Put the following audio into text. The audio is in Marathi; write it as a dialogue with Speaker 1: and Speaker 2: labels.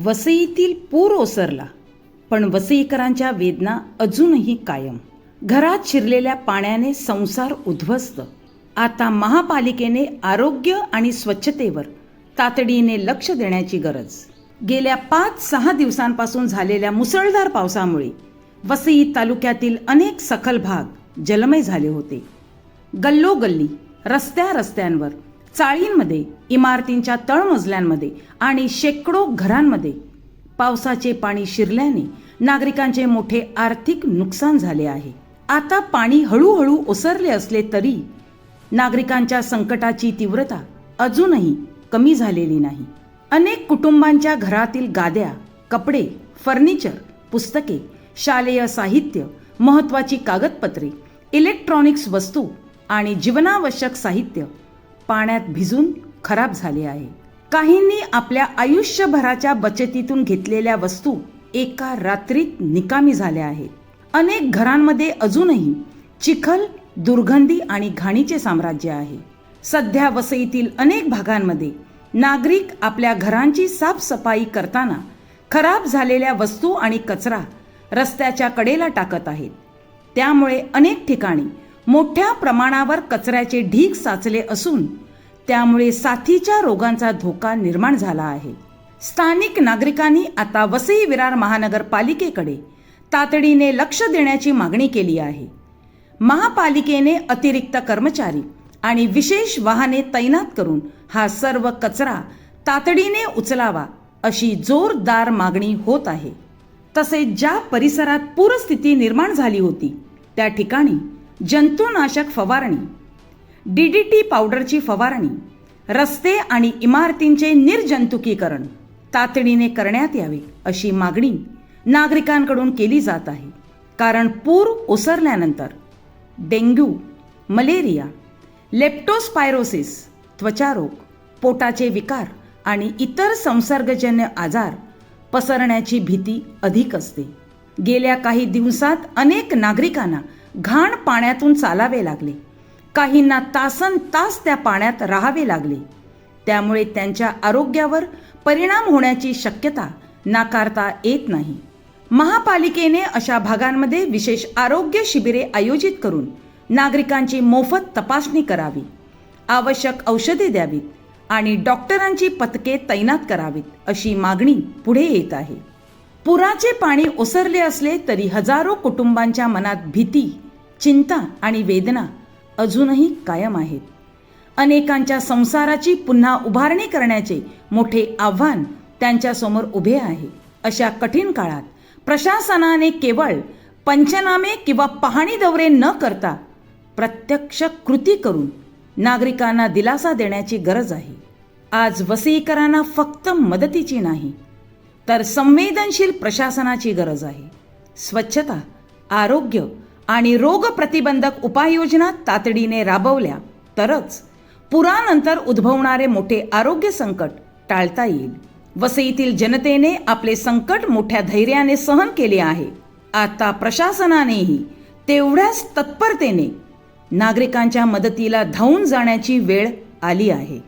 Speaker 1: वसईतील पूर ओसरला, पण वसईकरांच्या वेदना अजूनही कायम. घरात शिरलेल्या पाण्याने संसार उद्ध्वस्त. आता महापालिकेने आरोग्य आणि स्वच्छतेवर तातडीने लक्ष देण्याची गरज. गेल्या 5-6 दिवसांपासून झालेल्या मुसळधार पावसामुळे वसई तालुक्यातील अनेक सखल भाग जलमय झाले होते. गल्लोगल्ली, रस्त्यांवर, चाळींमध्ये, इमारतींच्या तळमजल्यांमध्ये आणि शेकडो घरांमध्ये पावसाचे पाणी शिरल्याने नागरिकांचे मोठे आर्थिक नुकसान झाले आहे. आता पाणी हळूहळू ओसरले असले तरी नागरिकांच्या संकटाची तीव्रता अजूनही कमी झालेली नाही. अनेक कुटुंबांच्या घरातील गाद्या, कपडे, फर्निचर, पुस्तके, शालेय साहित्य, महत्त्वाची कागदपत्रे, इलेक्ट्रॉनिक्स वस्तू आणि जीवनावश्यक साहित्य पाण्यात भिजून खराब झाले आहे. काहींनी आपल्या आयुष्यभराच्या बचतीतून घेतलेल्या वस्तू एका रात्रीत निकामी झाल्या आहेत. अनेक घरांमध्ये अजूनही चिखल, दुर्गंधी आणि घाणीचे साम्राज्य आहे. सध्या वसईतील अनेक भागांमध्ये नागरिक आपल्या घरांची साफसफाई करताना खराब झालेल्या वस्तू आणि कचरा रस्त्याच्या कडेला टाकत आहेत. त्यामुळे अनेक ठिकाणी मोठ्या प्रमाणावर कचऱ्याचे ढीग साचले असून त्यामुळे साथीच्या रोगांचा धोका निर्माण झाला आहे. स्थानिक नागरिकांनी आता वसई विरार महानगरपालिकेकडे तातडीने लक्ष देण्याची मागणी केली आहे. महापालिकेने अतिरिक्त कर्मचारी आणि विशेष वाहने तैनात करून हा सर्व कचरा तातडीने उचलावा अशी जोरदार मागणी होत आहे. तसेच ज्या परिसरात पूरस्थिती निर्माण झाली होती त्या ठिकाणी जंतुनाशक फवारणी, DDT पावडरची फवारणी, रस्ते आणि इमारतींचे निर्जंतुकीकरण तातडीने करण्यात यावे अशी मागणी नागरिकांकडून केली जात आहे. कारण पूर ओसरल्यानंतर डेंग्यू, मलेरिया, लेप्टोस्पायरोसिस, त्वचारोग, पोटाचे विकार आणि इतर संसर्गजन्य आजार पसरण्याची भीती अधिक असते. गेल्या काही दिवसात अनेक नागरिकांना घाण पाण्यातून चालावे लागले. काहींना तासनतास त्या पाण्यात राहावे लागले. त्यामुळे त्यांच्या आरोग्यावर परिणाम होण्याची शक्यता नाकारता येत नाही. महापालिकेने अशा भागांमध्ये विशेष आरोग्य शिबिरे आयोजित करून नागरिकांची मोफत तपासणी करावी, आवश्यक औषधे द्यावीत आणि डॉक्टरांची पथके तैनात करावीत अशी मागणी पुढे येत आहे. पुराचे पाणी ओसरले असले तरी हजारो कुटुंबांच्या मनात भीती, चिंता आणि वेदना अजूनही कायम आहेत. अनेकांच्या संसाराची पुन्हा उभारणी करण्याचे मोठे आव्हान त्यांच्यासमोर उभे आहे. अशा कठीण काळात प्रशासनाने केवळ पंचनामे किंवा पाहणी दौरे न करता प्रत्यक्ष कृती करून नागरिकांना दिलासा देण्याची गरज आहे. आज वसईकरांना फक्त मदतीची नाही तर संवेदनशील प्रशासनाची गरज आहे. स्वच्छता, आरोग्य आणि रोग प्रतिबंधक उपाययोजना तातडीने राबवल्या तरच पुरानंतर उद्भवणारे मोठे आरोग्य संकट टाळता येईल. वसईतील जनतेने आपले संकट मोठ्या धैर्याने सहन केले आहे. आता प्रशासनानेही तेवढ्याच तत्परतेने नागरिकांच्या मदतीला धावून जाण्याची वेळ आली आहे.